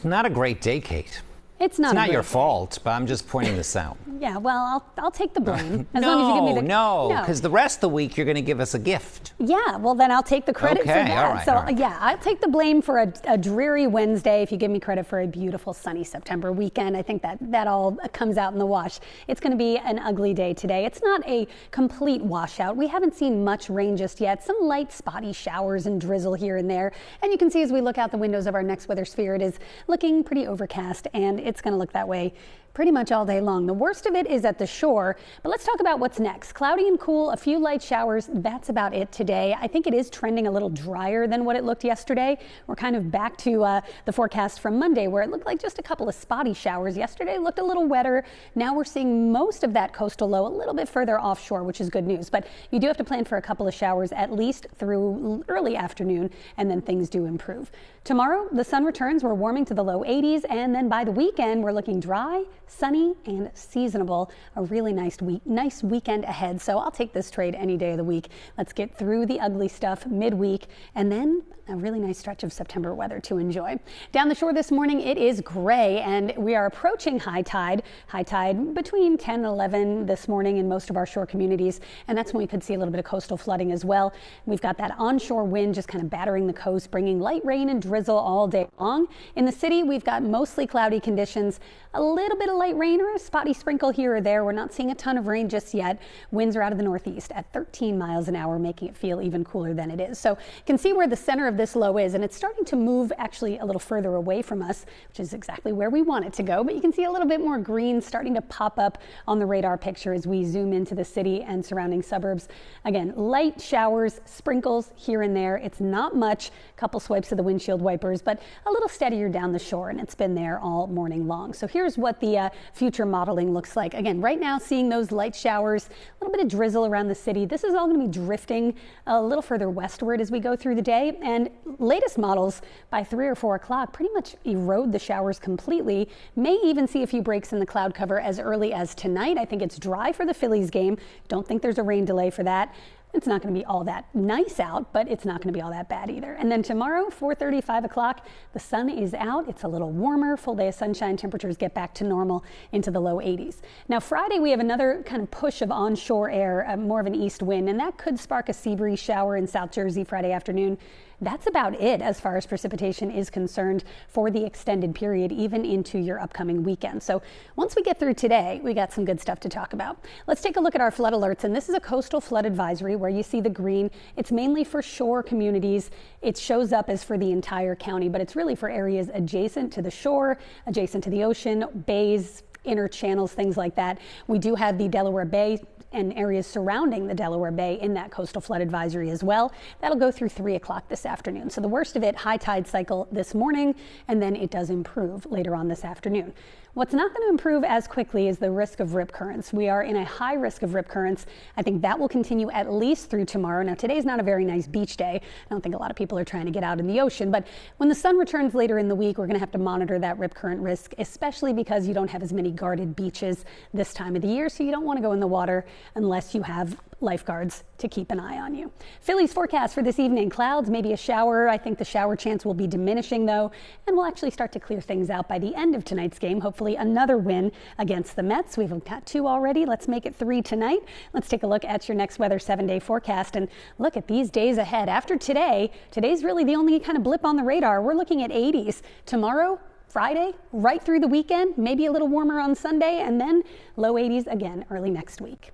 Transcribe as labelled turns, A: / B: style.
A: not a great day, Kate.
B: It's not
A: your fault, but I'm just pointing this out.
B: Yeah, well, I'll take the blame. As
A: No,
B: long as you give me the
A: no, because the rest of the week you're going to give us a gift.
B: Yeah, well, then I'll take the credit for that.
A: All right.
B: Yeah, I'll take the blame for a dreary Wednesday if you give me credit for a beautiful sunny September weekend. I think that all comes out in the wash. It's going to be an ugly day today. It's not a complete washout. We haven't seen much rain just yet. Some light spotty showers and drizzle here and there. And you can see as we look out the windows of our next weather sphere, it is looking pretty overcast, and it's going to look that way pretty much all day long. The worst of it is at the shore, but let's talk about what's next. Cloudy and cool, a few light showers. That's about it today. I think it is trending a little drier than what it looked yesterday. We're kind of back to the forecast from Monday where it looked like just a couple of spotty showers. Yesterday looked a little wetter. Now we're seeing most of that coastal low a little bit further offshore, which is good news. But you do have to plan for a couple of showers at least through early afternoon, and then things do improve. Tomorrow, the sun returns. We're warming to the low 80s, and then by the weekend, we're looking dry, sunny, and seasonable. A really nice weekend ahead. So I'll take this trade any day of the week. Let's get through the ugly stuff midweek, and then a really nice stretch of September weather to enjoy. Down the shore this morning, it is gray, and we are approaching high tide. High tide between 10 and 11 this morning in most of our shore communities, and that's when we could see a little bit of coastal flooding as well. We've got that onshore wind just kind of battering the coast, bringing light rain and drizzle all day long. In the city, we've got mostly cloudy conditions, a little bit of light rain or a spotty sprinkle here or there. We're not seeing a ton of rain just yet. Winds are out of the northeast at 13 miles an hour, making it feel even cooler than it is. So you can see where the center of this low is, and it's starting to move actually a little further away from us, which is exactly where we want it to go. But you can see a little bit more green starting to pop up on the radar picture as we zoom into the city and surrounding suburbs. Again, light showers, sprinkles here and there. It's not much, a couple swipes of the windshield wipers, but a little steadier down the shore, and it's been there all morning long. So here's what the future modeling looks like. Again, right now seeing those light showers, a little bit of drizzle around the city. This is all going to be drifting a little further westward as we go through the day, and latest models by 3 or 4 o'clock pretty much erode the showers completely. May even see a few breaks in the cloud cover as early as tonight. I think it's dry for the Phillies game. Don't think there's a rain delay for that. It's not going to be all that nice out, but it's not going to be all that bad either. And then tomorrow, 4:30, 5 o'clock, the sun is out. It's a little warmer. Full day of sunshine. Temperatures get back to normal into the low 80s. Now, Friday, we have another kind of push of onshore air, more of an east wind, and that could spark a sea breeze shower in South Jersey Friday afternoon. That's about it as far as precipitation is concerned for the extended period, even into your upcoming weekend. So once we get through today, we got some good stuff to talk about. Let's take a look at our flood alerts. And this is a coastal flood advisory where you see the green. It's mainly for shore communities. It shows up as for the entire county, but it's really for areas adjacent to the shore, adjacent to the ocean, bays, inner channels, things like that. We do have the Delaware Bay and areas surrounding the Delaware Bay in that coastal flood advisory as well. That'll go through 3 o'clock this afternoon. So the worst of it, high tide cycle this morning, and then it does improve later on this afternoon. What's not going to improve as quickly is the risk of rip currents. We are in a high risk of rip currents. I think that will continue at least through tomorrow. Now, today's not a very nice beach day. I don't think a lot of people are trying to get out in the ocean, but when the sun returns later in the week, we're going to have to monitor that rip current risk, especially because you don't have as many guarded beaches this time of the year, so you don't want to go in the water unless you have lifeguards to keep an eye on you. Phillies forecast for this evening: clouds, maybe a shower. I think the shower chance will be diminishing though, and we'll actually start to clear things out by the end of tonight's game. Hopefully another win against the Mets. We've got 2 already. Let's make it 3 tonight. Let's take a look at your next weather 7-day forecast and look at these days ahead. After today's really the only kind of blip on the radar. We're looking at 80s tomorrow, Friday, right through the weekend, maybe a little warmer on Sunday, and then low 80s again early next week.